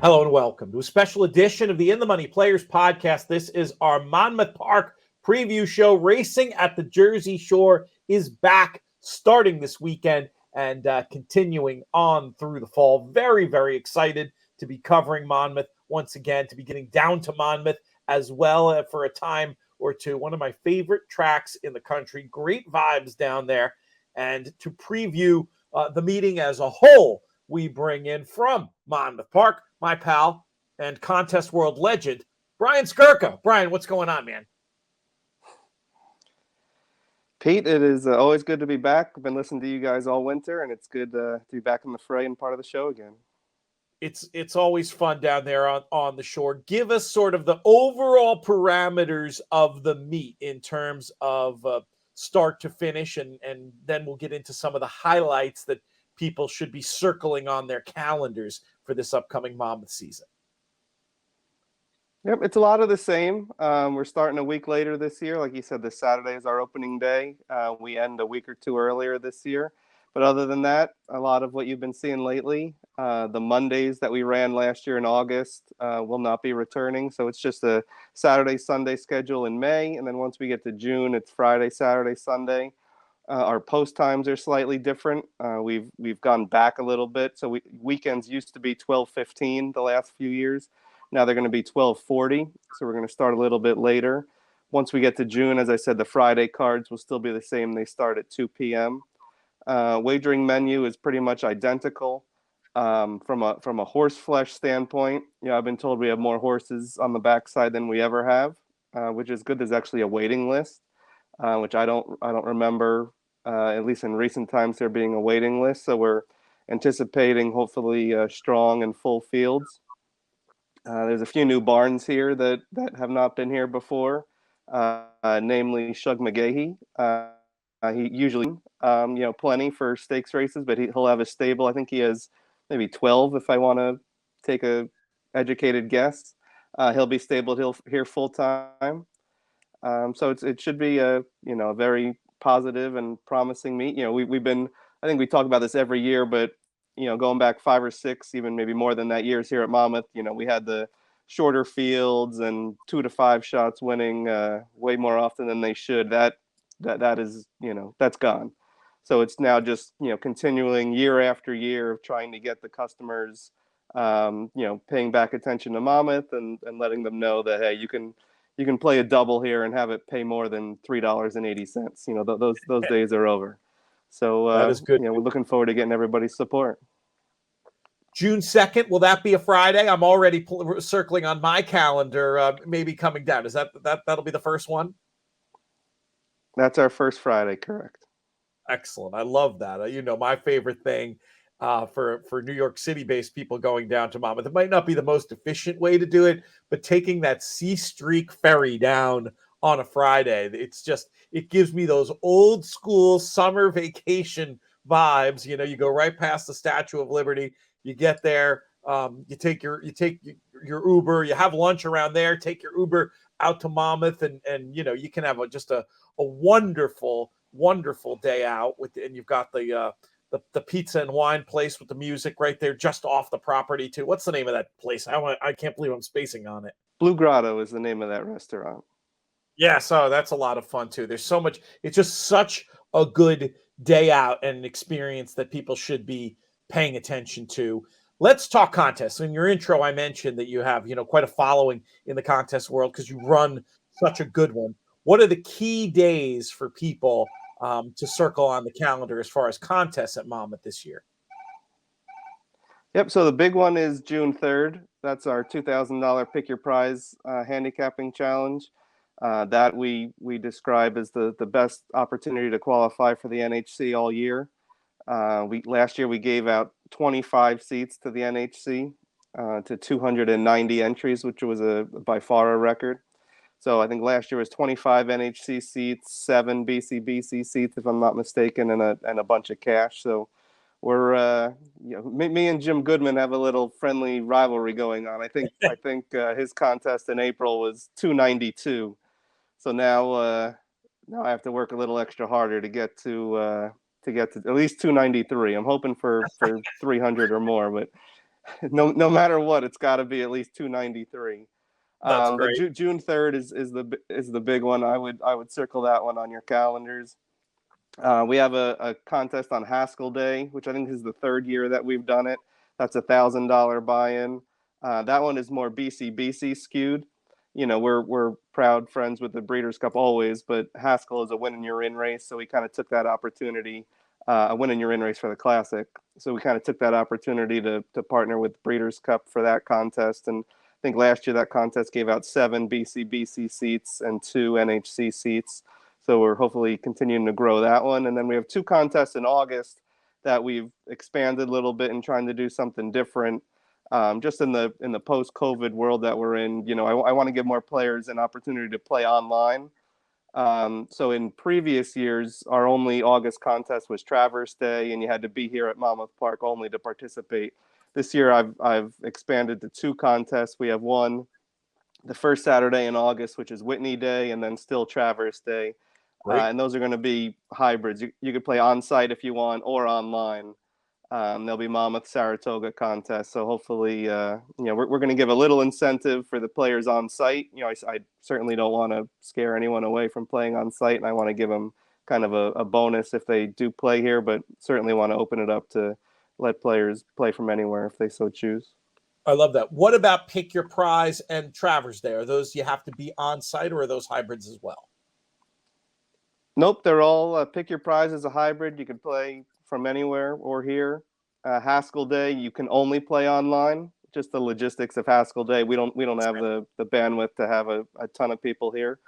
Hello and welcome to a special edition of the In the Money Players podcast. This is our Monmouth Park preview show. Racing at the Jersey Shore is back starting this weekend and continuing on through the fall. Very, very excited to be covering Monmouth once again, to be getting down to Monmouth as well for a time or two. One of my favorite tracks in the country. Great vibes down there. And to preview the meeting as a whole, we bring in from Monmouth Park my pal and contest world legend, Brian Skirka. Brian, what's going on, man? Pete, it is always good to be back. I've been listening to you guys all winter, and it's good to be back in the fray and part of the show again. It's always fun down there on the shore. Give us sort of the overall parameters of the meet in terms of start to finish, and then we'll get into some of the highlights that people should be circling on their calendars for this upcoming Monmouth season. Yep, it's a lot of the same. We're starting a week later this year. Like you said, this Saturday is our opening day. We end a week or two earlier this year. But other than that, a lot of what you've been seeing lately, the Mondays that we ran last year in August will not be returning. So it's just a Saturday, Sunday schedule in May. And then once we get to June, it's Friday, Saturday, Sunday. Our post times are slightly different. We've gone back a little bit. So weekends used to be 12:15 the last few years. Now they're going to be 12:40. So we're going to start a little bit later. Once we get to June, as I said, the Friday cards will still be the same. They start at 2 p.m. Wagering menu is pretty much identical. From a horse flesh standpoint, I've been told we have more horses on the backside than we ever have, which is good. There's actually a waiting list, which I don't remember. At least in recent times, there being a waiting list. So we're anticipating hopefully strong and full fields. There's a few new barns here that have not been here before, namely Shug McGahee. He usually, plenty for stakes races, but he'll have a stable. I think he has maybe 12 if I want to take a educated guess. He'll be stabled here full time. So it should be a very positive and promising meet. We've been, I think we talk about this every year, but going back 5 or 6, even maybe more than that years here at Monmouth, we had the shorter fields and 2 to 5 shots winning way more often than they should. That is, that's gone. So it's now just, continuing year after year of trying to get the customers, paying back attention to Monmouth and letting them know that, hey, you can play a double here and have it pay more than $3.80. Those days are over. So that is good. we're looking forward to getting everybody's support. June 2nd, will that be a Friday? I'm already circling on my calendar, maybe coming down. Is that'll be the first one? That's our first Friday, correct. Excellent. I love that. My favorite thing for New York City-based people going down to Monmouth, it might not be the most efficient way to do it, but taking that C Streak ferry down on a Friday, it gives me those old school summer vacation vibes. You go right past the Statue of Liberty, you get there, you take your Uber, you have lunch around there, take your Uber out to Monmouth, and you can have just a wonderful day out and you've got the pizza and wine place with the music right there just off the property too. What's the name of that place? I can't believe I'm spacing on it. Blue Grotto is the name of that restaurant. Yeah, so that's a lot of fun too. There's so much. It's just such a good day out and an experience that people should be paying attention to. Let's talk contests. In your intro, I mentioned that you have, quite a following in the contest world because you run such a good one. What are the key days for people to circle on the calendar as far as contests at Monmouth this year? Yep. So the big one is June 3rd. That's our $2,000 pick your prize handicapping challenge. That we describe as the best opportunity to qualify for the NHC all year. Last year we gave out 25 seats to the NHC to 290 entries, which was by far a record. So I think last year was 25 NHC seats, 7 BCBC seats, if I'm not mistaken, and a bunch of cash. So we're me and Jim Goodman have a little friendly rivalry going on. I think his contest in April was 292. So now I have to work a little extra harder to get to at least 293. I'm hoping for 300 or more, but no matter what, it's got to be at least 293. That's But great. June 3rd is the big one. I would circle that one on your calendars. We have a contest on Haskell Day, which I think is the third year that we've done it. That's $1,000 buy-in. That one is more BC skewed. We're proud friends with the Breeders' Cup always, but Haskell is a win and you're in race, so we kind of took that opportunity, a win and you're in race for the Classic. So we kind of took that opportunity to partner with Breeders' Cup for that contest. And I think last year that contest gave out 7 BC seats and 2 NHC seats. So we're hopefully continuing to grow that one. And then we have 2 contests in August that we've expanded a little bit and trying to do something different. Just in the post-COVID world that we're in, I want to give more players an opportunity to play online. So in previous years, our only August contest was Traverse Day, and you had to be here at Monmouth Park only to participate. This year, I've expanded to 2 contests. We have one the first Saturday in August, which is Whitney Day, and then still Traverse Day. Great. And those are going to be hybrids. You could play on site if you want or online. There'll be Monmouth Saratoga contest. So hopefully, we're going to give a little incentive for the players on site. I certainly don't want to scare anyone away from playing on site, and I want to give them kind of a bonus if they do play here, but certainly want to open it up to let players play from anywhere if they so choose. I love that. What about Pick Your Prize and Travers Day? Are those you have to be on site, or are those hybrids as well? Nope, they're all Pick Your Prize is a hybrid. You can play from anywhere or here. Haskell Day, you can only play online. Just the logistics of Haskell Day, we don't have the bandwidth to have a ton of people here.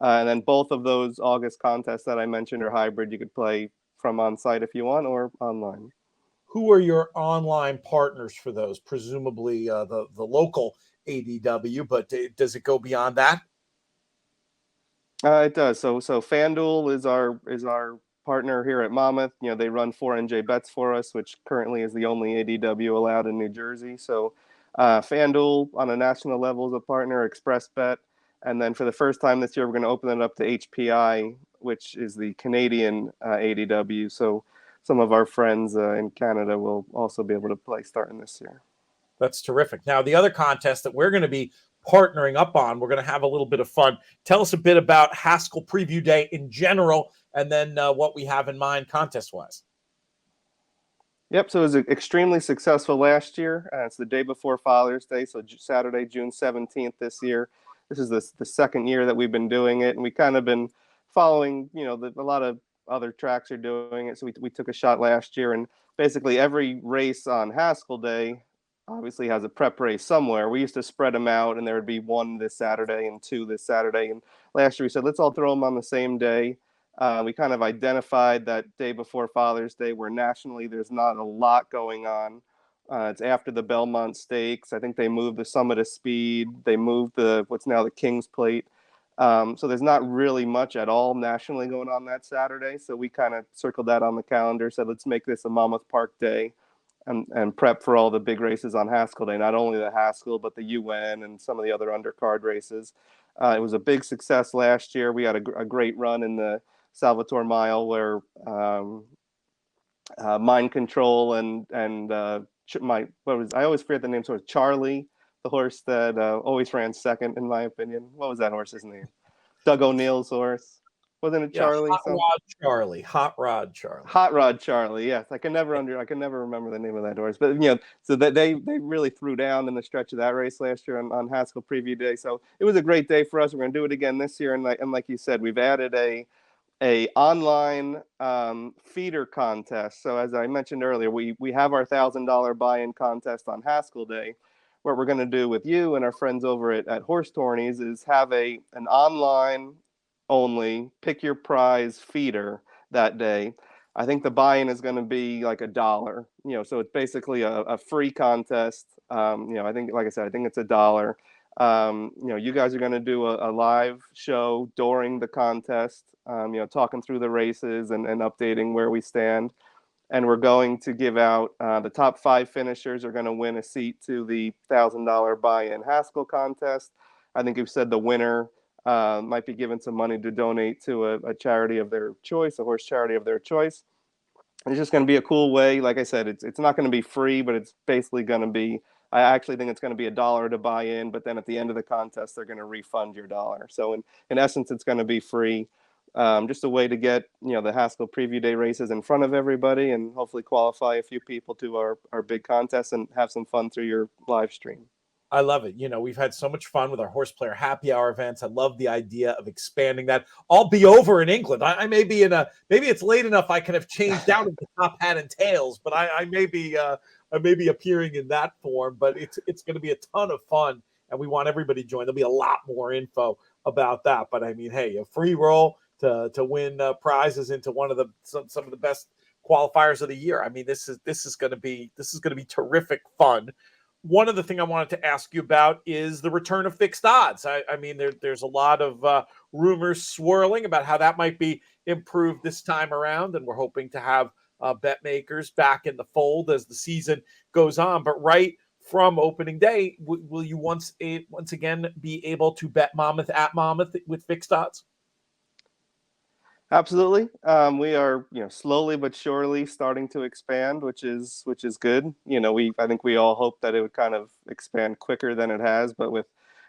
And then both of those August contests that I mentioned are hybrid. You could play from on site if you want or online. Who are your online partners for those? Presumably the local ADW, but does it go beyond that? It does. So FanDuel is our partner here at Monmouth. They run 4NJ bets for us, which currently is the only ADW allowed in New Jersey. So FanDuel on a national level is a partner, Express Bet. And then for the first time this year, we're going to open it up to HPI, which is the Canadian ADW. So some of our friends in Canada will also be able to play starting this year. That's terrific. Now, the other contest that we're going to be partnering up on, we're going to have a little bit of fun. Tell us a bit about Haskell Preview Day in general, and then what we have in mind contest-wise. Yep, so it was extremely successful last year. It's the day before Father's Day, so Saturday, June 17th this year. This is the second year that we've been doing it, and we kind of been following, a lot of other tracks are doing it. So we took a shot last year, and basically every race on Haskell Day obviously has a prep race somewhere. We used to spread them out, and there would be 1 this Saturday and 2 this Saturday. And last year we said, let's all throw them on the same day. We kind of identified that day before Father's Day where nationally there's not a lot going on. It's after the Belmont Stakes. I think they moved the Summit of Speed. They moved what's now the King's Plate. So there's not really much at all nationally going on that Saturday. So we kind of circled that on the calendar, said let's make this a Monmouth Park Day and prep for all the big races on Haskell Day, not only the Haskell, but the UN and some of the other undercard races. It was a big success last year. We had a great run in the Salvatore Mile where Mind Control and I always forget the name, sort of Charlie, the horse that always ran second in my opinion. What was that horse's name? Doug O'Neill's horse. Wasn't it Yeah, Charlie? Hot Rod Charlie. Hot Rod Charlie. Hot Rod Charlie. Yes, I can never remember the name of that horse. But so that they really threw down in the stretch of that race last year on Haskell Preview Day. So it was a great day for us. We're going to do it again this year, and like you said, we've added a online feeder contest. So as I mentioned earlier, we have our $1,000 buy-in contest on Haskell Day. What we're going to do with you and our friends over at Horse Tourneys is have an online only pick your prize feeder that day. I think the buy-in is going to be like $1. So it's basically a free contest. I think, like I said, I think it's $1. You guys are going to do a live show during the contest, talking through the races and updating where we stand. And we're going to give out the top 5 finishers are going to win a seat to the $1,000 buy-in Haskell contest. I think you've said the winner might be given some money to donate to a charity of their choice, a horse charity of their choice. It's just going to be a cool way. Like I said, it's not going to be free, but it's basically going to be. I actually think it's going to be $1 to buy in, but then at the end of the contest, they're going to refund your dollar. So in essence, it's going to be free. Just a way to get the Haskell Preview Day races in front of everybody, and hopefully qualify a few people to our big contest and have some fun through your live stream. I love it. We've had so much fun with our horse player happy hour events. I love the idea of expanding that. I'll be over in England. I may be maybe it's late enough I can have changed out of the top hat and tails, but I may be appearing in that form. But it's going to be a ton of fun, and we want everybody to join. There'll be a lot more info about that. But I mean, hey, a free roll to win prizes into one of some of the best qualifiers of the year. I mean, this is going to be terrific fun. One other thing I wanted to ask you about is the return of fixed odds. I mean, there's a lot of rumors swirling about how that might be improved this time around, and we're hoping to have bet makers back in the fold as the season goes on. But right from opening day, will you once again be able to bet Monmouth at Monmouth with fixed odds? Absolutely. We are, slowly but surely starting to expand, which is good. I think we all hope that it would kind of expand quicker than it has, but with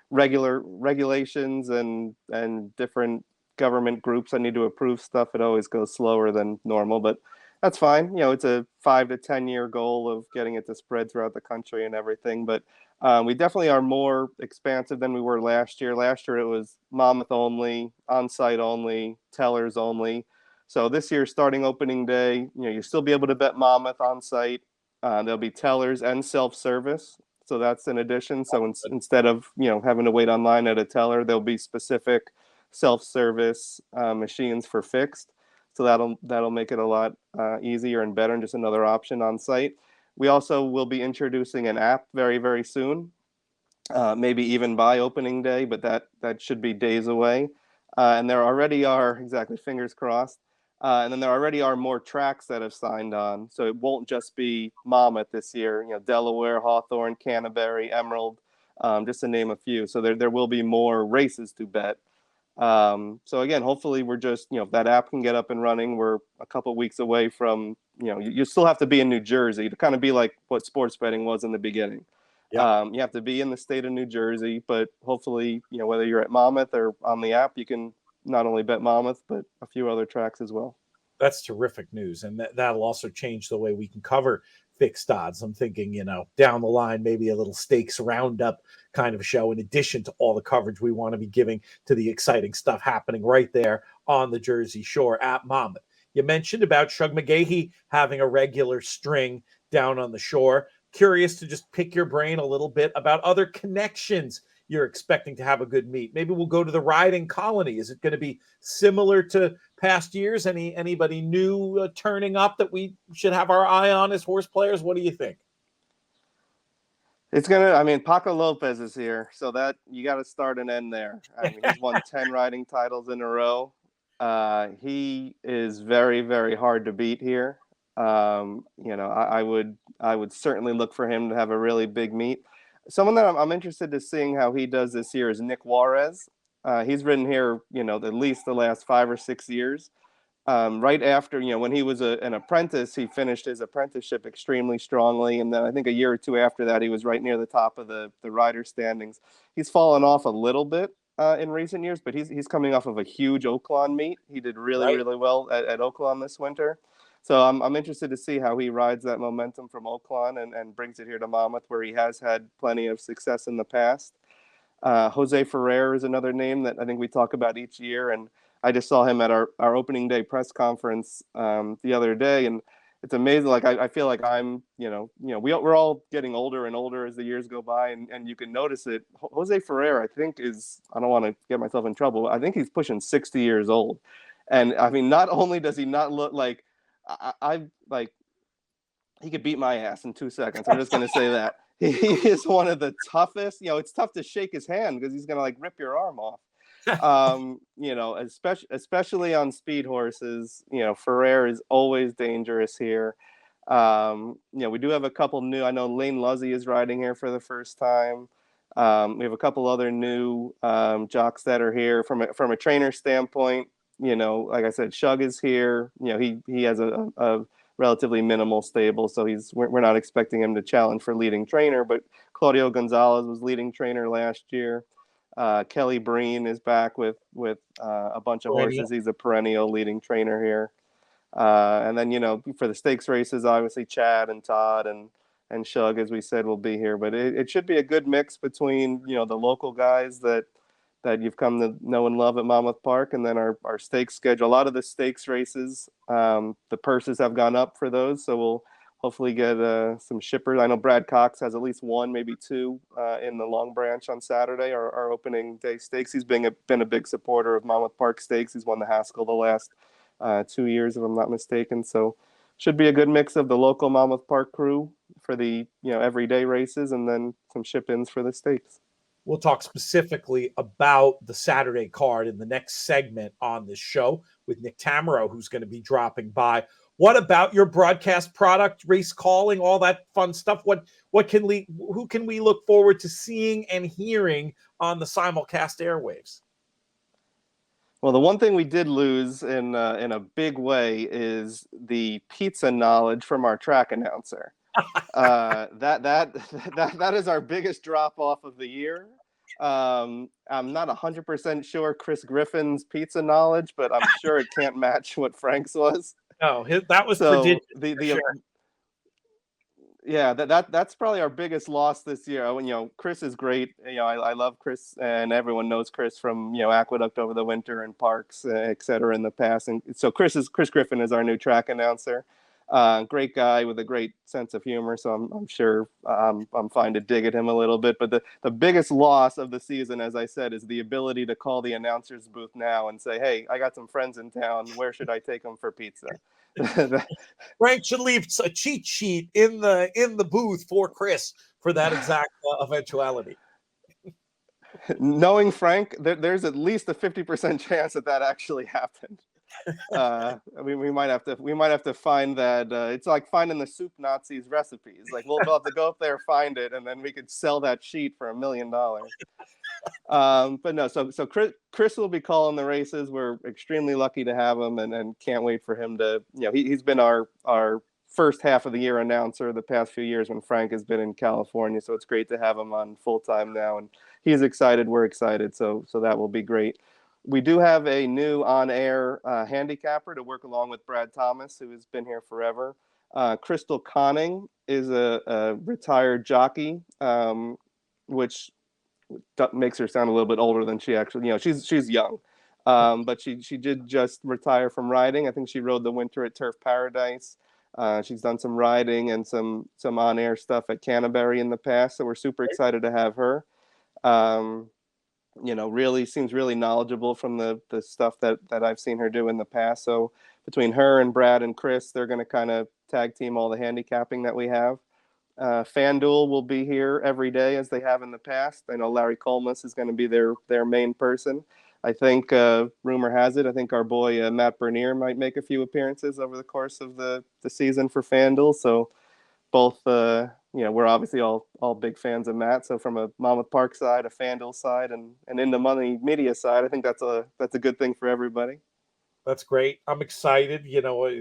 regular regulations and different government groups that need to approve stuff, it always goes slower than normal. But that's fine. It's a 5 to 10 year goal of getting it to spread throughout the country and everything. But we definitely are more expansive than we were last year. Last year it was Monmouth only, on-site only, tellers only. So this year, starting opening day, you'll still be able to bet Monmouth on-site. There'll be tellers and self-service. So that's an addition. So instead of having to wait online at a teller, there'll be specific self-service machines for fixed. So that'll make it a lot easier and better, and just another option on site. We also will be introducing an app very, very soon, maybe even by opening day, but that should be days away. And there already are, exactly, fingers crossed. And then there already are more tracks that have signed on. So it won't just be Monmouth this year, Delaware, Hawthorne, Canterbury, Emerald, just to name a few. So there will be more races to bet. So again, hopefully we're just, if that app can get up and running, we're a couple weeks away from, you still have to be in New Jersey to kind of be like what sports betting was in the beginning. Yeah. You have to be in the state of New Jersey, but hopefully, whether you're at Monmouth or on the app, you can not only bet Monmouth, but a few other tracks as well. That's terrific news. And that'll also change the way we can cover fixed odds. I'm thinking, down the line, maybe a little stakes roundup kind of show, in addition to all the coverage we want to be giving to the exciting stuff happening right there on the Jersey Shore at Monmouth. You mentioned about Shug McGahee having a regular string down on the shore. Curious to just pick your brain a little bit about other connections you're expecting to have a good meet. Maybe we'll go to the riding colony. Is it going to be similar to past years? Anybody new turning up that we should have our eye on as horse players? What do you think? Paco Lopez is here, so that you got to start and end there. He's won 10 riding titles in a row. He is very, very hard to beat here. I would certainly look for him to have a really big meet. Someone that I'm interested to seeing how he does this year is Nick Juarez. He's ridden here, at least the last 5 or 6 years. Right after, when he was an apprentice, he finished his apprenticeship extremely strongly. And then I think a year or two after that, he was right near the top of the rider standings. He's fallen off a little bit in recent years, but he's coming off of a huge Oaklawn meet. He did really, Right. really well at Oaklawn this winter. So I'm interested to see how he rides that momentum from Oaklawn and brings it here to Monmouth, where he has had plenty of success in the past. Jose Ferrer is another name that I think we talk about each year, and I just saw him at our opening day press conference the other day, and it's amazing. Like I feel like I'm, we're all getting older and older as the years go by, and you can notice it. Jose Ferrer, I think, I don't want to get myself in trouble, but I think he's pushing 60 years old, and I mean, not only does he not look like I like he could beat my ass in 2 seconds. I'm just going to say that. He is one of the toughest. It's tough to shake his hand because he's going to rip your arm off. Especially on speed horses, Ferrer is always dangerous here. We do have a couple new. I know Lane Luzzy is riding here for the first time. We have a couple other new jocks that are here from a trainer standpoint. Like I said, Shug is here. He has a relatively minimal stable. So we're not expecting him to challenge for leading trainer, but Claudio Gonzalez was leading trainer last year. Kelly Breen is back with a bunch of horses. He's a perennial leading trainer here. And then, for the stakes races, obviously Chad and Todd and Shug, as we said, will be here. But it should be a good mix between, the local guys that you've come to know and love at Monmouth Park, and then our stakes schedule. A lot of the stakes races, the purses have gone up for those, so we'll hopefully get some shippers. I know Brad Cox has at least one, maybe two in the Long Branch on Saturday, our opening day stakes. He's been a big supporter of Monmouth Park Stakes. He's won the Haskell the last 2 years, if I'm not mistaken. So should be a good mix of the local Monmouth Park crew for the everyday races, and then some ship-ins for the stakes. We'll talk specifically about the Saturday card in the next segment on this show with Nick Tammaro, who's going to be dropping by. What about your broadcast product, race calling, all that fun stuff? Who can we look forward to seeing and hearing on the simulcast airwaves? Well, the one thing we did lose in a big way is the pizza knowledge from our track announcer. That is our biggest drop off of the year. I'm not 100% sure Chris Griffin's pizza knowledge, but I'm sure it can't match what Frank's was. No, that was so prodigious. Sure. Yeah, that's probably our biggest loss this year. Chris is great. I love Chris, and everyone knows Chris from Aqueduct over the winter and Parks, et cetera, in the past. And so Chris Griffin is our new track announcer. Great guy with a great sense of humor. So I'm sure I'm fine to dig at him a little bit. But the biggest loss of the season, as I said, is the ability to call the announcer's booth now and say, "Hey, I got some friends in town. Where should I take them for pizza?" Frank should leave a cheat sheet in the booth for Chris for that exact eventuality. Knowing Frank, there's at least a 50% chance that actually happened. We might have to find that. It's like finding the soup Nazis recipes. Like we'll have to go up there, find it, and then we could sell that sheet for $1 million. But no, so Chris will be calling the races. We're extremely lucky to have him, and can't wait for him to. He's been our first half of the year announcer the past few years when Frank has been in California. So it's great to have him on full time now, and he's excited. We're excited. So that will be great. We do have a new on-air handicapper to work along with Brad Thomas, who has been here forever. Crystal Conning is a retired jockey, which makes her sound a little bit older than she actually. She's young, but she did just retire from riding. I think she rode the winter at Turf Paradise. She's done some riding and some on-air stuff at Canterbury in the past, so we're super excited to have her. Really seems really knowledgeable from the stuff that I've seen her do in the past. So between her and Brad and Chris, they're going to kind of tag team all the handicapping that we have. FanDuel will be here every day as they have in the past. I know Larry Colmus is going to be their main person. I think rumor has it, I think our boy Matt Bernier might make a few appearances over the course of the season for FanDuel. So both, we're obviously all big fans of Matt. So from a Monmouth Park side, a FanDuel side, and in the money media side, I think that's a good thing for everybody. That's great. I'm excited.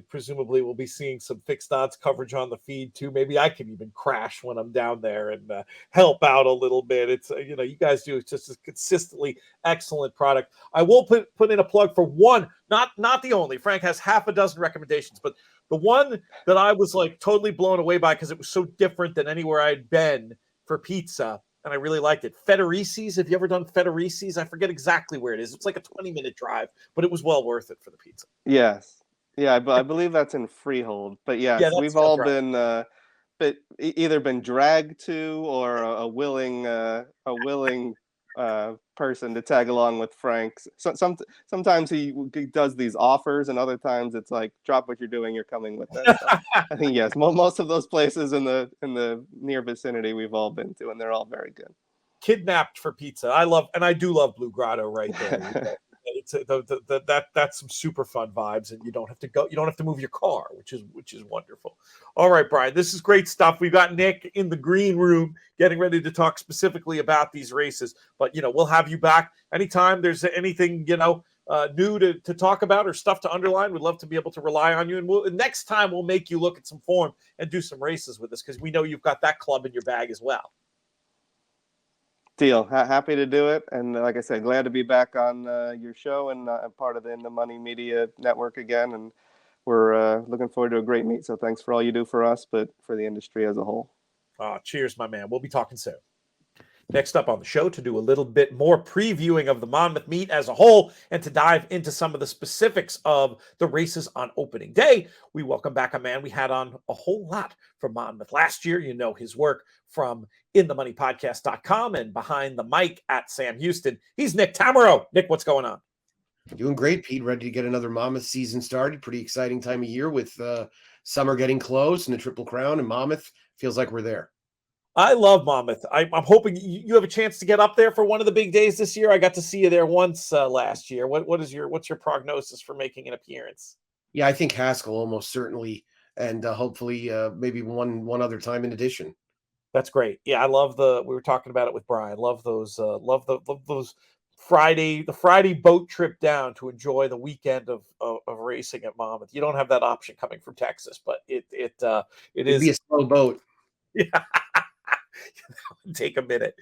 Presumably we'll be seeing some fixed odds coverage on the feed too. Maybe I can even crash when I'm down there and help out a little bit. It's you guys do just a consistently excellent product. I will put in a plug for one, not the only. Frank has half a dozen recommendations, but the one that I was like totally blown away by because it was so different than anywhere I'd been for pizza. And I really liked it. Federici's. Have you ever done Federici's? I forget exactly where it is. It's like a 20-minute drive, but it was well worth it for the pizza. Yes. Yeah, I believe that's in Freehold. But yes, we've all been either been dragged to or a willing person to tag along with Frank. Sometimes he does these offers, and other times it's like, drop what you're doing, you're coming with us. So I think yes, most of those places in the near vicinity we've all been to, and they're all very good. Kidnapped for pizza. I do love Blue Grotto right there. It's that's some super fun vibes, and you don't have to move your car, which is wonderful. All right, Brian, this is great stuff. We've got Nick in the green room getting ready to talk specifically about these races, but we'll have you back anytime there's anything new to talk about or stuff to underline, we'd love to be able to rely on you. And next time we'll make you look at some form and do some races with us, because we know you've got that club in your bag as well. Deal. Happy to do it. And like I said, glad to be back on your show and part of the In the Money Media Network again. And we're looking forward to a great meet. So thanks for all you do for us, but for the industry as a whole. Cheers, my man. We'll be talking soon. Next up on the show, to do a little bit more previewing of the Monmouth meet as a whole and to dive into some of the specifics of the races on opening day, we welcome back a man we had on a whole lot from Monmouth last year. You know his work from InTheMoneyPodcast.com and behind the mic at Sam Houston. He's Nick Tammaro. Nick, what's going on? Doing great, Pete. Ready to get another Monmouth season started. Pretty exciting time of year with summer getting close and the Triple Crown, and Monmouth feels like we're there. I love Monmouth. I'm hoping you have a chance to get up there for one of the big days this year. I got to see you there once last year. What's your prognosis for making an appearance? Yeah, I think Haskell almost certainly, and hopefully maybe one other time in addition. That's great. Yeah, I love we were talking about it with Brian. Love those those the Friday boat trip down to enjoy the weekend of racing at Monmouth. You don't have that option coming from Texas, but it It'd is be a slow boat. Yeah. Take a minute.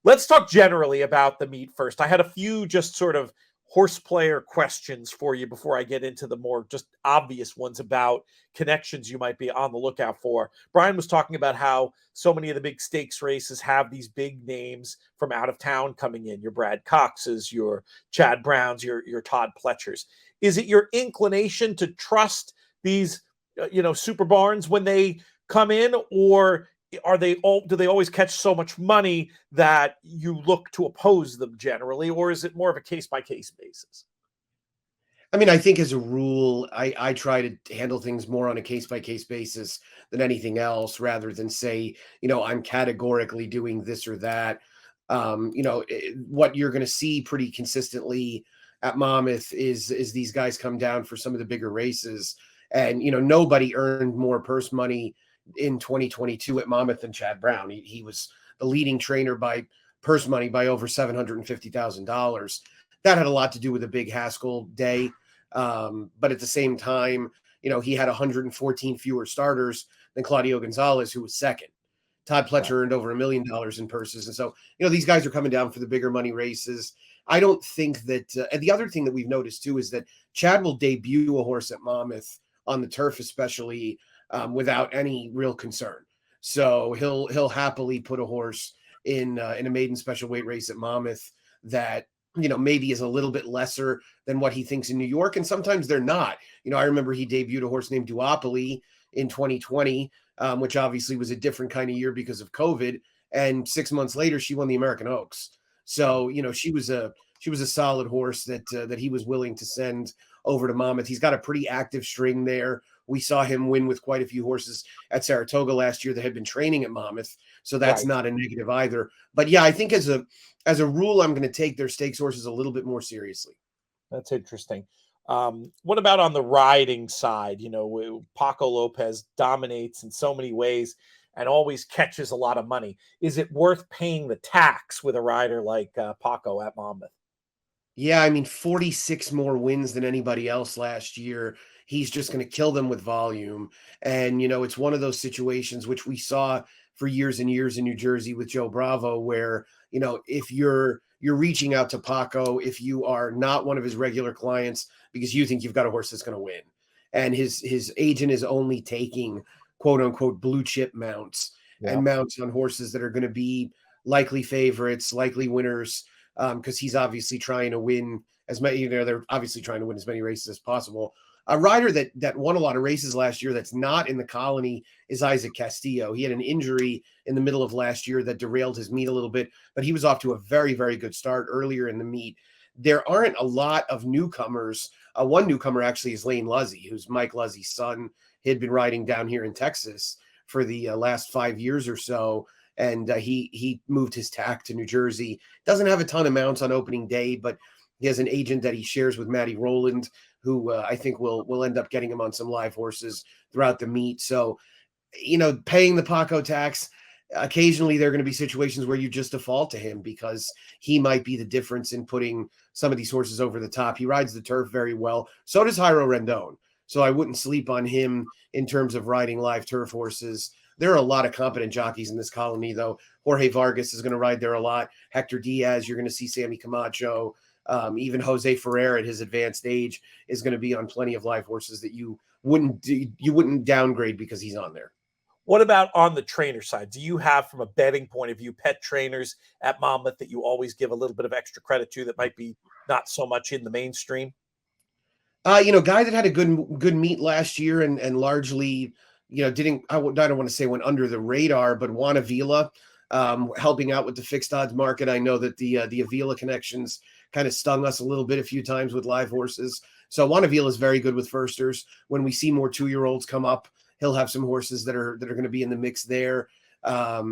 Let's talk generally about the meet first. I had a few just sort of horse player questions for you before I get into the more just obvious ones about connections you might be on the lookout for. Brian was talking about how so many of the big stakes races have these big names from out of town coming in. Your Brad Coxes, your Chad Browns, your Todd Pletchers. Is it your inclination to trust these, super barns when they come in, or do they always catch so much money that you look to oppose them generally, or is it more of a case-by-case basis? I mean, I think as a rule, I try to handle things more on a case-by-case basis than anything else, rather than say, I'm categorically doing this or that. What you're going to see pretty consistently at Monmouth is these guys come down for some of the bigger races, and nobody earned more purse money in 2022 at Monmouth than Chad Brown. He was the leading trainer by purse money by over $750,000. That had a lot to do with a big Haskell day. But at the same time, he had 114 fewer starters than Claudio Gonzalez, who was second. Todd Pletcher earned over $1 million in purses. And so, these guys are coming down for the bigger money races. I don't think that, and the other thing that we've noticed too, is that Chad will debut a horse at Monmouth on the turf, especially without any real concern. So he'll happily put a horse in a maiden special weight race at Monmouth that maybe is a little bit lesser than what he thinks in New York, and sometimes they're not. I remember he debuted a horse named Duopoly in 2020, which obviously was a different kind of year because of COVID. And 6 months later, she won the American Oaks. So she was a solid horse that he was willing to send over to Monmouth. He's got a pretty active string there. We saw him win with quite a few horses at Saratoga last year that had been training at Monmouth. So that's not a negative either. But yeah, I think as a rule, I'm going to take their stakes horses a little bit more seriously. That's interesting. What about on the riding side? Paco Lopez dominates in so many ways and always catches a lot of money. Is it worth paying the tax with a rider like Paco at Monmouth? Yeah, I mean, 46 more wins than anybody else last year. He's just going to kill them with volume. And, it's one of those situations which we saw for years and years in New Jersey with Joe Bravo, where, if you're reaching out to Paco, if you are not one of his regular clients because you think you've got a horse that's going to win, and his agent is only taking quote unquote blue chip mounts and mounts on horses that are going to be likely favorites, likely winners, because he's obviously trying to win as many, they're obviously trying to win as many races as possible. A rider that won a lot of races last year that's not in the colony is Isaac Castillo. He had an injury in the middle of last year that derailed his meet a little bit, but he was off to a very, very good start earlier in the meet. There aren't a lot of newcomers. One newcomer actually is Lane Luzzy, who's Mike Luzzy's son. He had been riding down here in Texas for the last 5 years or so, and he moved his tack to New Jersey. Doesn't have a ton of mounts on opening day, but he has an agent that he shares with Matty Rowland, who I think will end up getting him on some live horses throughout the meet. So, paying the Paco tax, occasionally there are going to be situations where you just default to him because he might be the difference in putting some of these horses over the top. He rides the turf very well. So does Jairo Rendon. So I wouldn't sleep on him in terms of riding live turf horses. There are a lot of competent jockeys in this colony, though. Jorge Vargas is going to ride there a lot. Hector Diaz, you're going to see Sammy Camacho. Even Jose Ferrer at his advanced age is going to be on plenty of live horses that you wouldn't downgrade because he's on there. What about on the trainer side? Do you have, from a betting point of view, pet trainers at Monmouth that you always give a little bit of extra credit to that might be not so much in the mainstream? Guy that had a good meet last year and largely, didn't, I don't want to say went under the radar, but Juan Avila, helping out with the fixed odds market. I know that the Avila connections kind of stung us a little bit a few times with live horses. So Juan Avila is very good with firsters. When we see more 2-year-olds come up, he'll have some horses that are going to be in the mix there. I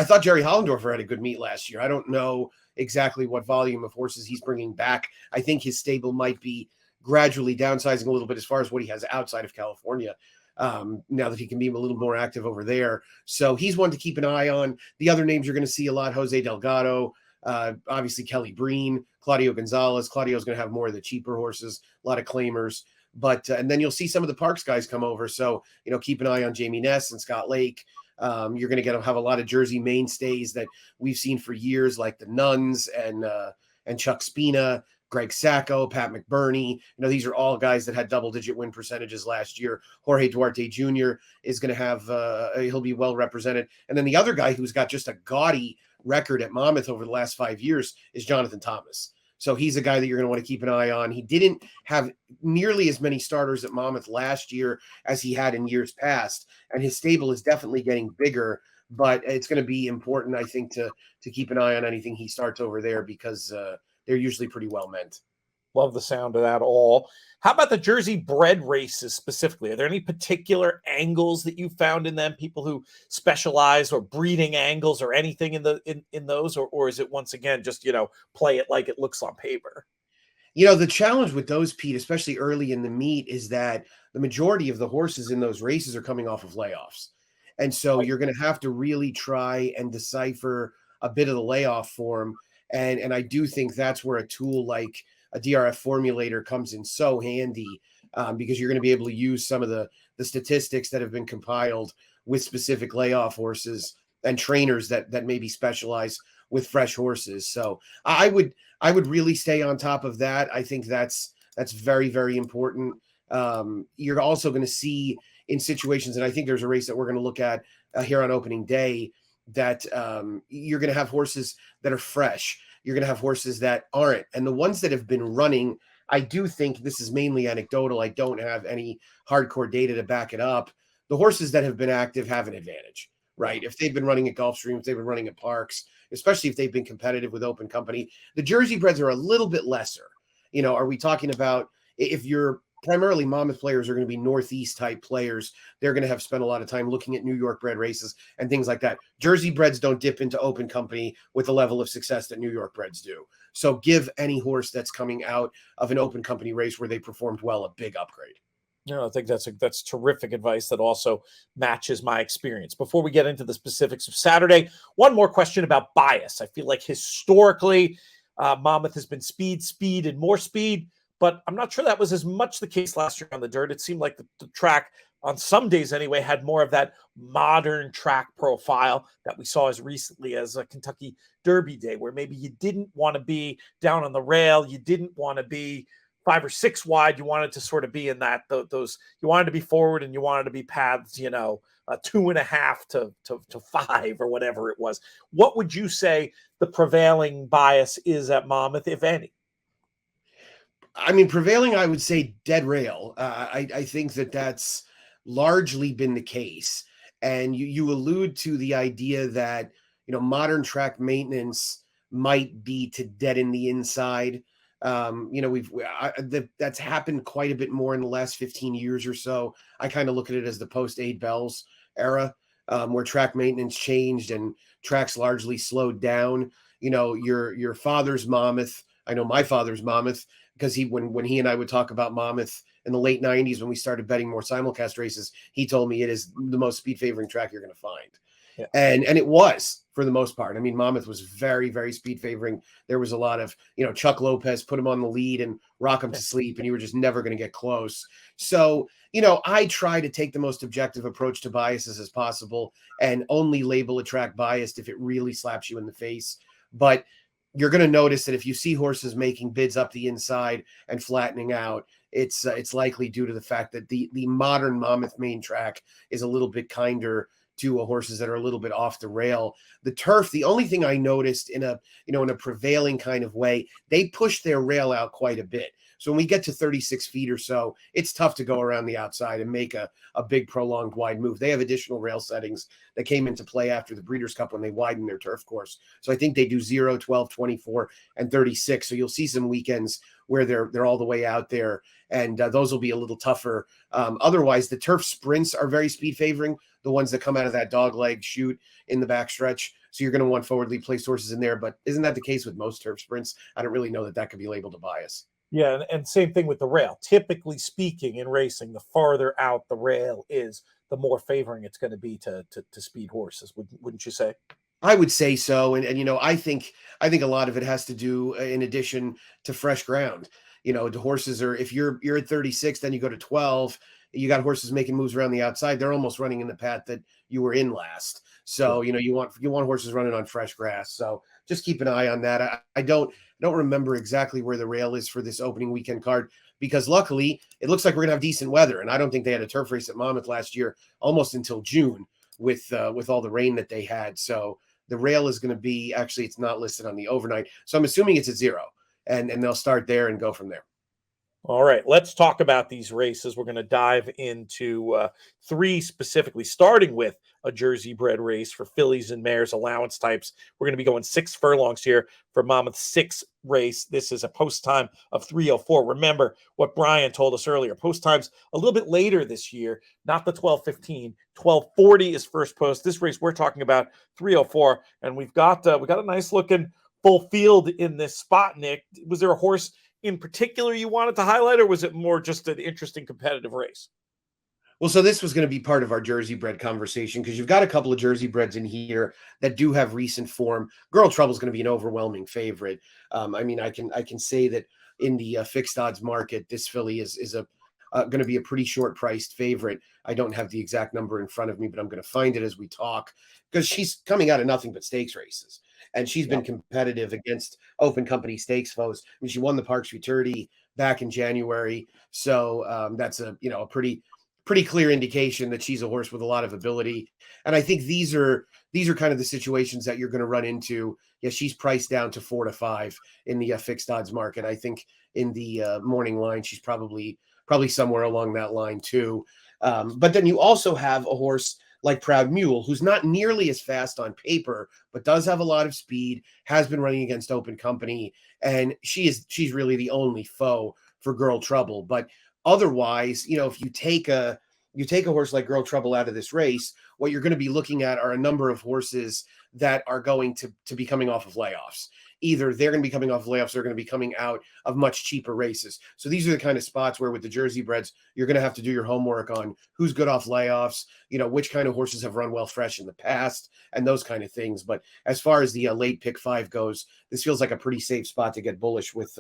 thought Jerry Hollendorfer had a good meet last year. I don't know exactly what volume of horses he's bringing back. I think his stable might be gradually downsizing a little bit as far as what he has outside of California, now that he can be a little more active over there. So he's one to keep an eye on. The other names you're going to see a lot: Jose Delgado, obviously Kelly Breen, Claudio Gonzalez. Claudio's going to have more of the cheaper horses, a lot of claimers. But and then you'll see some of the Parks guys come over. So, keep an eye on Jamie Ness and Scott Lake. You're going to have a lot of Jersey mainstays that we've seen for years, like the Nuns and Chuck Spina, Greg Sacco, Pat McBurney. These are all guys that had double-digit win percentages last year. Jorge Duarte Jr. is going to have he'll be well represented. And then the other guy who's got just a gaudy record at Monmouth over the last 5 years is Jonathan Thomas. So he's a guy that you're going to want to keep an eye on. He didn't have nearly as many starters at Monmouth last year as he had in years past, and his stable is definitely getting bigger. But it's going to be important, I think, to keep an eye on anything he starts over there because they're usually pretty well meant. Love the sound of that all. How about the Jersey bred races specifically? Are there any particular angles that you found in them? People who specialize or breeding angles or anything in those, or is it once again just play it like it looks on paper? The challenge with those, Pete, especially early in the meet, is that the majority of the horses in those races are coming off of layoffs, and so you're going to have to really try and decipher a bit of the layoff form. And I do think that's where a tool like a DRF formulator comes in so handy, because you're going to be able to use some of the statistics that have been compiled with specific layoff horses and trainers that maybe specialize with fresh horses. So I would really stay on top of that. I think that's very, very important. You're also going to see in situations, and I think there's a race that we're going to look at here on opening day, that you're going to have horses that are fresh. You're going to have horses that aren't. And the ones that have been running, I do think this is mainly anecdotal. I don't have any hardcore data to back it up. The horses that have been active have an advantage, right? If they've been running at Gulfstream, if they've been running at Parks, especially if they've been competitive with Open Company. The Jersey breds are a little bit lesser. Are we talking about, if you're primarily Monmouth players are going to be Northeast type players, they're going to have spent a lot of time looking at New York bred races and things like that. Jersey breds don't dip into Open Company with the level of success that New York breds do. So give any horse that's coming out of an Open Company race where they performed well a big upgrade. I think that's terrific advice that also matches my experience. Before we get into the specifics of Saturday, one more question about bias. I feel like historically, Monmouth has been speed, and more speed, but I'm not sure that was as much the case last year on the dirt. It seemed like the track, on some days anyway, had more of that modern track profile that we saw as recently as a Kentucky Derby Day, where maybe you didn't want to be down on the rail, you didn't want to be 5 or 6 wide. You wanted to sort of be in those. You wanted to be forward, and you wanted to be paths, 2.5 to 5 or whatever it was. What would you say the prevailing bias is at Monmouth, if any? I mean, prevailing, I would say dead rail. I think that's largely been the case. And you allude to the idea that, modern track maintenance might be to deaden the inside. That's happened quite a bit more in the last 15 years or so. I kind of look at it as the post Aid Bells era, where track maintenance changed and tracks largely slowed down. Your father's Monmouth. I know my father's Monmouth, because when he and I would talk about Monmouth in the late 90s, when we started betting more simulcast races, he told me it is the most speed favoring track you're going to find. Yeah. And it was for the most part. I mean, Monmouth was very, very speed favoring. There was a lot of, Chuck Lopez put him on the lead and rock him to sleep, and you were just never going to get close. So, I try to take the most objective approach to biases as possible and only label a track biased if it really slaps you in the face. But you're going to notice that if you see horses making bids up the inside and flattening out, it's likely due to the fact that the modern Monmouth main track is a little bit kinder to horses that are a little bit off the rail. The turf, the only thing I noticed in a prevailing kind of way, they push their rail out quite a bit. So when we get to 36 feet or so, it's tough to go around the outside and make a big prolonged wide move. They have additional rail settings that came into play after the Breeders' Cup when they widened their turf course. So I think they do 0, 12, 24, and 36. So you'll see some weekends where they're all the way out there, and those will be a little tougher. Otherwise, the turf sprints are very speed favoring, the ones that come out of that dog leg chute in the backstretch. So you're going to want forwardly placed horses in there. But isn't that the case with most turf sprints? I don't really know that could be labeled a bias. Yeah, and same thing with the rail. Typically speaking, in racing, the farther out the rail is, the more favoring it's going to be to speed horses. Wouldn't you say? I would say so, and I think a lot of it has to do, in addition to fresh ground. The horses are, if you're at 36, then you go to 12. You got horses making moves around the outside. They're almost running in the path that you were in last. So you want horses running on fresh grass. So just keep an eye on that. I don't remember exactly where the rail is for this opening weekend card, because luckily it looks like we're gonna have decent weather, and I don't think they had a turf race at Monmouth last year almost until June with all the rain that they had. So the rail is going to be, actually, it's not listed on the overnight. So I'm assuming it's at 0, and they'll start there and go from there. All right, let's talk about these races. We're going to dive into 3 specifically, starting with a Jersey bred race for fillies and mares allowance types. We're going to be going 6 furlongs here for Monmouth 6 race. This is a post time of 3:04. Remember what Brian told us earlier. Post times a little bit later this year, not the 12:15. 12:40 is first post. This race we're talking about 3:04, and we got a nice looking full field in this spot. Nick, was there a horse in particular you wanted to highlight, or was it more just an interesting competitive race? Well, so this was going to be part of our Jersey bred conversation, because you've got a couple of Jersey breds in here that do have recent form. Girl Trouble is going to be an overwhelming favorite. I mean, I can say that in the fixed odds market, this filly is going to be a pretty short priced favorite. I don't have the exact number in front of me, but I'm going to find it as we talk, because she's coming out of nothing but stakes races. And she's been competitive against open company stakes foes. I mean, she won the Parks Futurity back in January. So that's a pretty clear indication that she's a horse with a lot of ability. And I think these are kind of the situations that you're going to run into. Yeah, she's priced down to 4 to 5 in the fixed odds market. I think in the morning line, she's probably somewhere along that line too. But then you also have a horse like Proud Mule, who's not nearly as fast on paper, but does have a lot of speed, has been running against open company, and she's really the only foe for Girl Trouble. But otherwise, if you take a horse like Girl Trouble out of this race, what you're going to be looking at are a number of horses that are going to be coming off of layoffs. Either they're going to be coming off of layoffs, or they're going to be coming out of much cheaper races. So these are the kind of spots where with the Jersey breds, you're going to have to do your homework on who's good off layoffs, which kind of horses have run well fresh in the past, and those kind of things. But as far as the late pick 5 goes, this feels like a pretty safe spot to get bullish with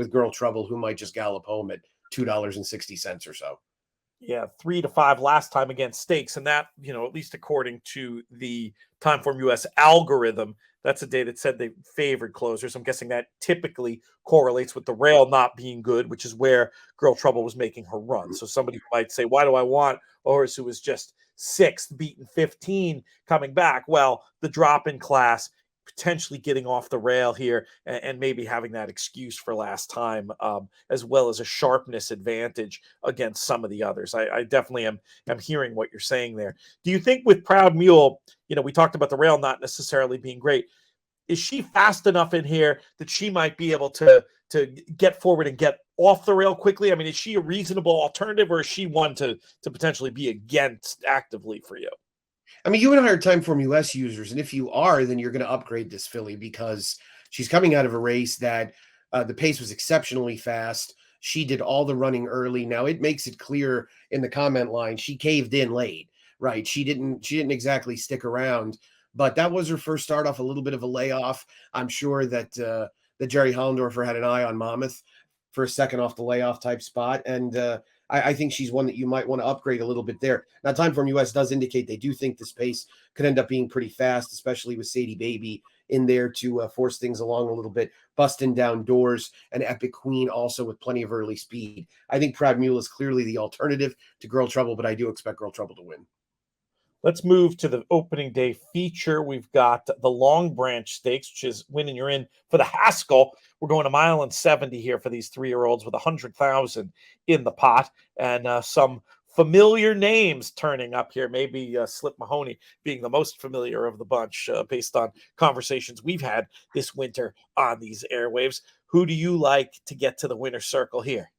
Girl Trouble, who might just gallop home at $2.60 or so. Yeah, 3 to 5 last time against stakes. And that, at least according to the Timeform US algorithm, that's a day that said they favored closers. I'm guessing that typically correlates with the rail not being good, which is where Girl Trouble was making her run. So somebody might say, why do I want a horse who was just 6th, beaten 15 coming back? Well, the drop in class, potentially getting off the rail here, and maybe having that excuse for last time, as well as a sharpness advantage against some of the others. I definitely am hearing what you're saying there. Do you think with Proud Mule, we talked about the rail not necessarily being great. Is she fast enough in here that she might be able to get forward and get off the rail quickly? I mean, is she a reasonable alternative, or is she one to potentially be against actively for you? I mean, you and I are Timeform US users, and if you are, then you're going to upgrade this filly, because she's coming out of a race that the pace was exceptionally fast. She did all the running early. Now, it makes it clear in the comment line she caved in late, right? She didn't exactly stick around, but that was her first start off a little bit of a layoff. I'm sure that that Jerry Hollendorfer had an eye on Monmouth for a second off the layoff type spot, and I think she's one that you might want to upgrade a little bit there. Now, Timeform US does indicate they do think this pace could end up being pretty fast, especially with Sadie Baby in there to force things along a little bit, busting down doors, and Epic Queen also with plenty of early speed. I think Proud Mule is clearly the alternative to Girl Trouble, but I do expect Girl Trouble to win. Let's move to the opening day feature. We've got the Long Branch Stakes, which is winning you're in for the Haskell. We're going 1.70 here for these 3-year-olds with 100,000 in the pot, and some familiar names turning up here. Maybe Slip Mahoney being the most familiar of the bunch based on conversations we've had this winter on these airwaves. Who do you like to get to the winner's circle here?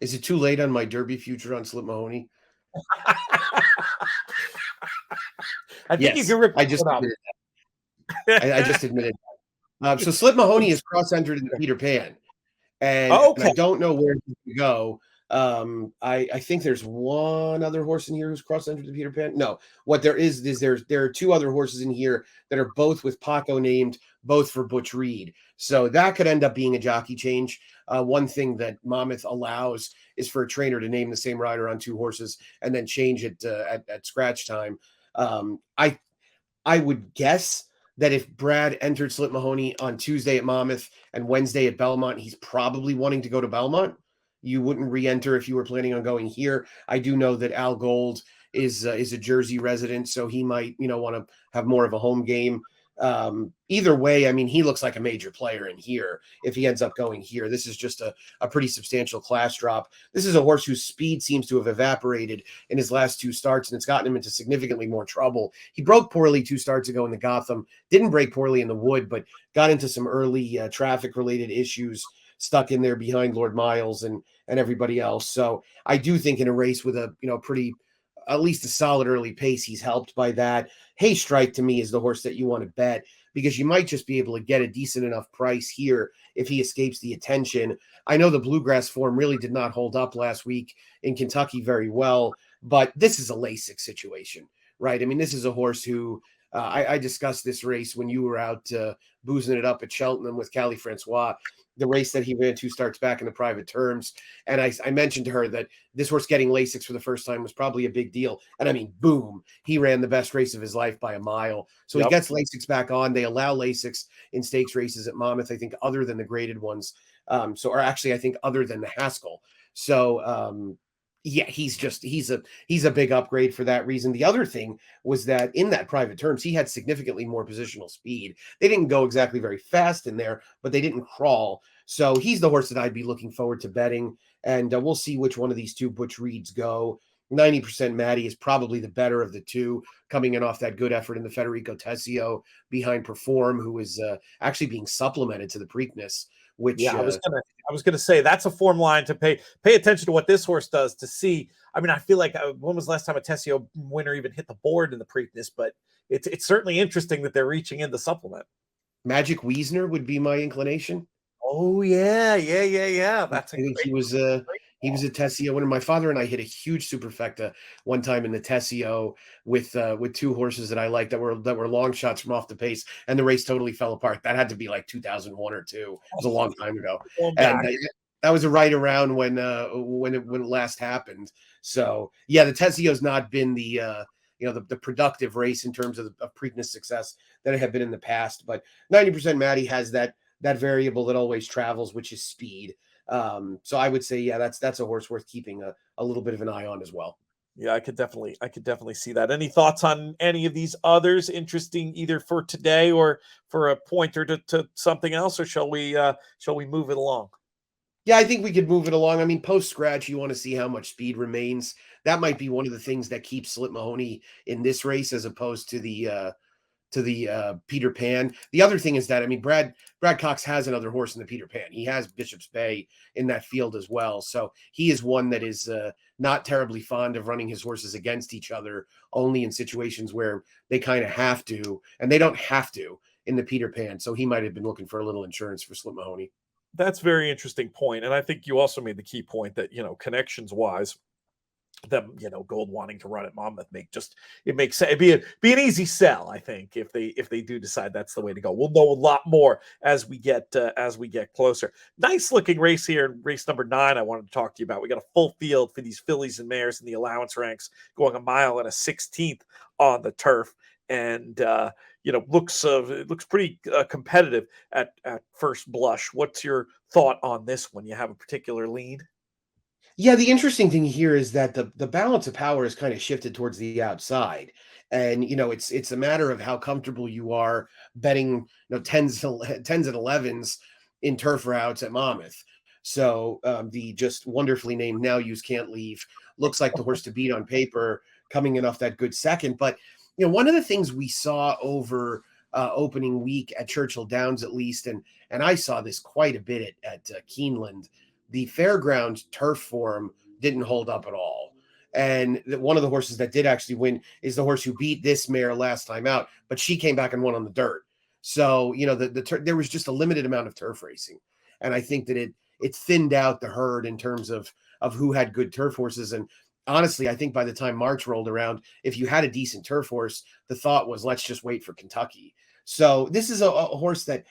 Is it too late on my Derby future on Slip Mahoney? I think you Yes, can rip I just it up. admitted that. I just admitted that. So Slip Mahoney is cross-entered in the Peter Pan, and I don't know where to go. I think there's one other horse in here who's cross-entered the Peter Pan. No, what there is there are two other horses in here that are both with Paco named, both for Butch Reed. So that could end up being a jockey change. One thing that Monmouth allows is for a trainer to name the same rider on two horses and then change it at scratch time. I would guess that if Brad entered Slip Mahoney on Tuesday at Monmouth and Wednesday at Belmont, he's probably wanting to go to Belmont. You wouldn't re-enter if you were planning on going here. I do know that Al Gold is a Jersey resident, so he might want to have more of a home game. Either way, I mean, he looks like a major player in here if he ends up going here. This is just a pretty substantial class drop. This is a horse whose speed seems to have evaporated in his last two starts, and it's gotten him into significantly more trouble. He broke poorly 2 starts ago in the Gotham, didn't break poorly in the Wood, but got into some early traffic-related issues, stuck in there behind Lord Miles and everybody else. So I do think in a race with a pretty, at least a solid early pace, he's helped by that. Hey Strike to me is the horse that you want to bet because you might just be able to get a decent enough price here if he escapes the attention. I know the Bluegrass form really did not hold up last week in Kentucky very well, but this is a Lasix situation, right? I mean, this is a horse who I discussed this race when you were out boozing it up at Cheltenham with Callie Francois, the race that he ran 2 starts back in the private terms. And I mentioned to her that this horse getting Lasix for the first time was probably a big deal. And I mean, boom, he ran the best race of his life by a mile. So he gets Lasix back on. They allow Lasix in stakes races at Monmouth, I think, other than the graded ones. Or actually, I think other than the Haskell. So, yeah, he's a big upgrade for that reason. The other thing was that in that private terms, he had significantly more positional speed. They didn't go exactly very fast in there, but they didn't crawl. So he's the horse that I'd be looking forward to betting. And we'll see which one of these two Butch Reeds go. 90% Maddie is probably the better of the two, coming in off that good effort in the Federico Tessio behind Perform, who is actually being supplemented to the Preakness. Which I was gonna say that's a form line to pay attention to what this horse does to see. I mean, I feel like when was the last time a Testio winner even hit the board in the Preakness? But it's certainly interesting that they're reaching in the supplement. Magic Wiesner would be my inclination. Oh yeah. That's I think he was a Tessio winner. My father and I hit a huge superfecta one time in the Tessio with 2 horses that I liked that were long shots from off the pace, and the race totally fell apart. That had to be like 2001 or 2. It was a long time ago, and that was right around when it last happened. So yeah, the Tessio's not been the the productive race in terms of Preakness success that it had been in the past, but 90% Maddie has that variable that always travels, which is speed. So I would say, yeah, that's a horse worth keeping a little bit of an eye on as well. Yeah, I could definitely see that. Any thoughts on any of these others interesting either for today or for a pointer to something else, or shall we move it along? Yeah, I think we could move it along. I mean, post scratch, you want to see how much speed remains. That might be one of the things that keeps Slip Mahoney in this race as opposed to the Peter Pan. The other thing is that, I mean, Brad Cox has another horse in the Peter Pan. He has Bishop's Bay in that field as well. So he is one that is not terribly fond of running his horses against each other, only in situations where they kind of have to, and they don't have to in the Peter Pan. So he might have been looking for a little insurance for Slip Mahoney. That's a very interesting point. And I think you also made the key point that, connections wise, them, Gold wanting to run at Monmouth it makes sense. It'd be an easy sell, I think, if they do decide that's the way to go. We'll know a lot more as we get closer. Nice looking race here in race number 9. I wanted to talk to you about. We got a full field for these fillies and mares in the allowance ranks, going 1 mile and a 16th on the turf, and it looks pretty competitive at first blush. What's your thought on this one? You have a particular lean? Yeah, the interesting thing here is that the balance of power is kind of shifted towards the outside. And it's a matter of how comfortable you are betting tens and 11s in turf routes at Monmouth. So the just wonderfully named Now Use Can't Leave looks like the horse to beat on paper, coming in off that good second. But one of the things we saw over opening week at Churchill Downs, at least, and I saw this quite a bit at Keeneland, the fairground turf form didn't hold up at all. And one of the horses that did actually win is the horse who beat this mare last time out, but she came back and won on the dirt. So, there was just a limited amount of turf racing. And I think that it thinned out the herd in terms of who had good turf horses. And honestly, I think by the time March rolled around, if you had a decent turf horse, the thought was, let's just wait for Kentucky. So this is a horse that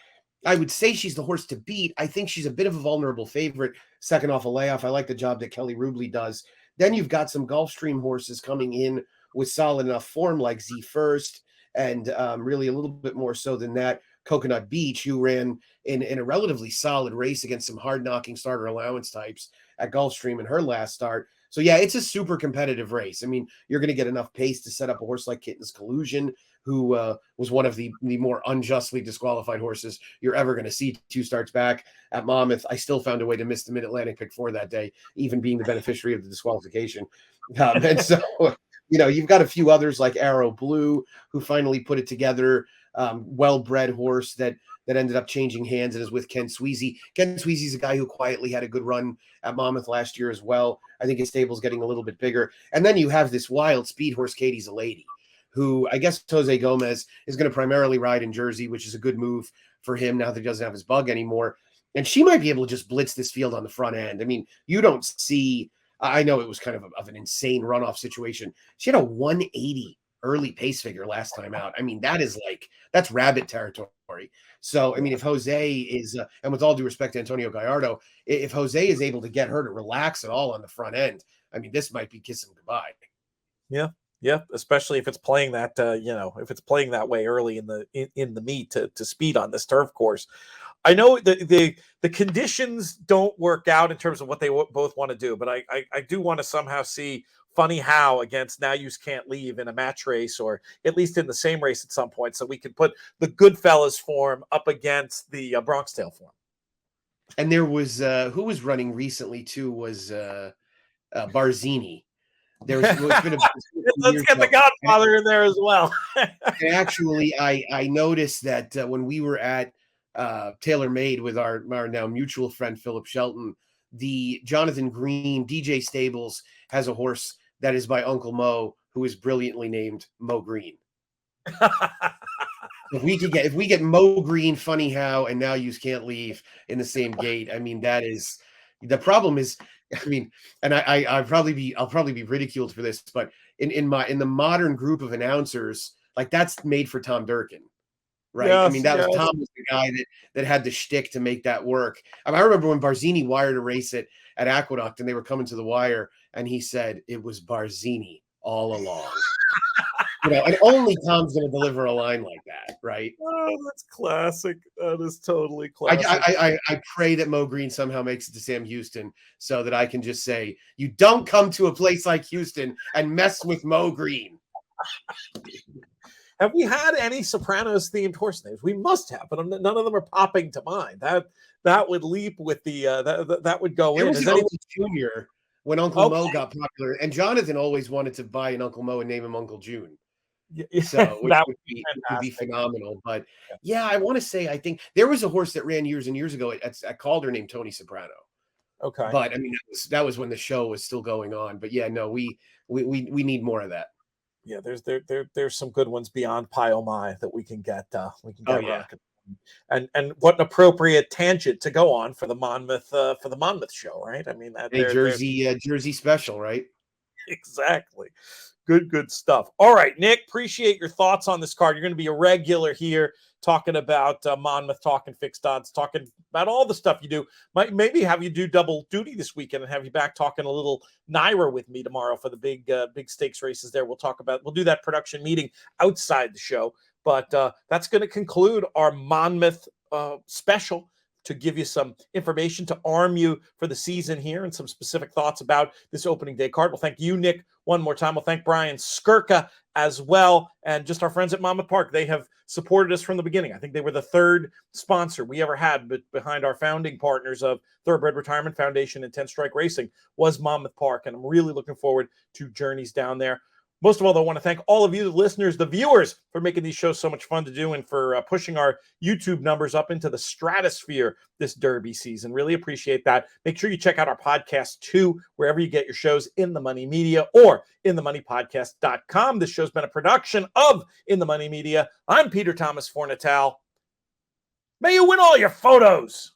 I would say she's the horse to beat. I think she's a bit of a vulnerable favorite, second off a layoff. I like the job that Kelly Rubley does. Then you've got some Gulfstream horses coming in with solid enough form, like Z First, and really a little bit more so than that, Coconut Beach, who ran in a relatively solid race against some hard-knocking starter allowance types at Gulfstream in her last start. So, yeah, it's a super competitive race. I mean, you're going to get enough pace to set up a horse like Kitten's Collusion, who was one of the more unjustly disqualified horses you're ever going to see 2 starts back at Monmouth. I still found a way to miss the Mid-Atlantic pick 4 that day, even being the beneficiary of the disqualification. And so, you've got a few others like Arrow Blue, who finally put it together, well-bred horse that ended up changing hands and is with Ken Sweezy. Ken Sweezy's a guy who quietly had a good run at Monmouth last year as well. I think his stable's getting a little bit bigger. And then you have this wild speed horse, Katie's a Lady, who I guess Jose Gomez is going to primarily ride in Jersey, which is a good move for him now that he doesn't have his bug anymore. And she might be able to just blitz this field on the front end. I mean, you don't see, I know it was kind of an insane runoff situation. She had a 180 early pace figure last time out. I mean, that's rabbit territory. So, I mean, if Jose is, and with all due respect to Antonio Gallardo, if Jose is able to get her to relax at all on the front end, I mean, this might be kissing goodbye. Yeah, especially if it's playing that, if it's playing that way early in the meet to speed on this turf course. I know the conditions don't work out in terms of what they both want to do, but I do want to somehow see Funny How against Now Use Can't Leave in a match race, or at least in the same race at some point, so we can put the Goodfellas form up against the Bronx Tale form. And there was who was running recently too was Barzini. There's been let's get the Godfather in there as well. And actually, I noticed that when we were at Tailor Made with our now mutual friend Philip Shelton, the Jonathan Green DJ Stables has a horse that is by Uncle Mo, who is brilliantly named Mo Green. If we get Mo Green, Funny How, and Now Use Can't Leave in the same gate, I mean, that is the problem. Is, I mean, and I'll probably be ridiculed for this, but in the modern group of announcers, like, that's made for Tom Durkin, right? Yes, I mean, Tom was the guy that had the shtick to make that work. I remember when Barzini wired a race at Aqueduct, and they were coming to the wire, and he said it was Barzini all along. And only Tom's going to deliver a line like that, right? Oh, that's classic. That is totally classic. I pray that Mo Green somehow makes it to Sam Houston so that I can just say, you don't come to a place like Houston and mess with Mo Green. Have we had any Sopranos themed horse names? We must have, but none of them are popping to mind. That would leap with the that would go in. Was Uncle Junior when Uncle Mo got popular, and Jonathan always wanted to buy an Uncle Mo and name him Uncle June. So which would be phenomenal. But yeah, I want to say, I think there was a horse that ran years and years ago at Calder named Tony Soprano. Okay, but I mean that was when the show was still going on. But yeah, no, we need more of that. Yeah, there's some good ones beyond Pi Oh My that we can get. And what an appropriate tangent to go on for the Monmouth show, right? I mean, Jersey special, right? Exactly. Good stuff. All right, Nick, appreciate your thoughts on this card. You're going to be a regular here talking about Monmouth, talking fixed odds, talking about all the stuff you do. Might maybe have you do double duty this weekend and have you back talking a little Naira with me tomorrow for the big stakes races there. We'll do that production meeting outside the show. But that's going to conclude our Monmouth special, to give you some information to arm you for the season here and some specific thoughts about this opening day card. Well, thank you, Nick, one more time. We'll thank Brian Skirka as well, and just our friends at Monmouth Park. They have supported us from the beginning. I think they were the third sponsor we ever had behind our founding partners of Thoroughbred Retirement Foundation and 10 Strike Racing was Monmouth Park, and I'm really looking forward to journeys down there. Most of all, though, I want to thank all of you, the listeners, the viewers, for making these shows so much fun to do and for pushing our YouTube numbers up into the stratosphere this Derby season. Really appreciate that. Make sure you check out our podcast, too, wherever you get your shows, In the Money Media or inthemoneypodcast.com. This show's been a production of In the Money Media. I'm Peter Thomas Fornatal. May you win all your photos.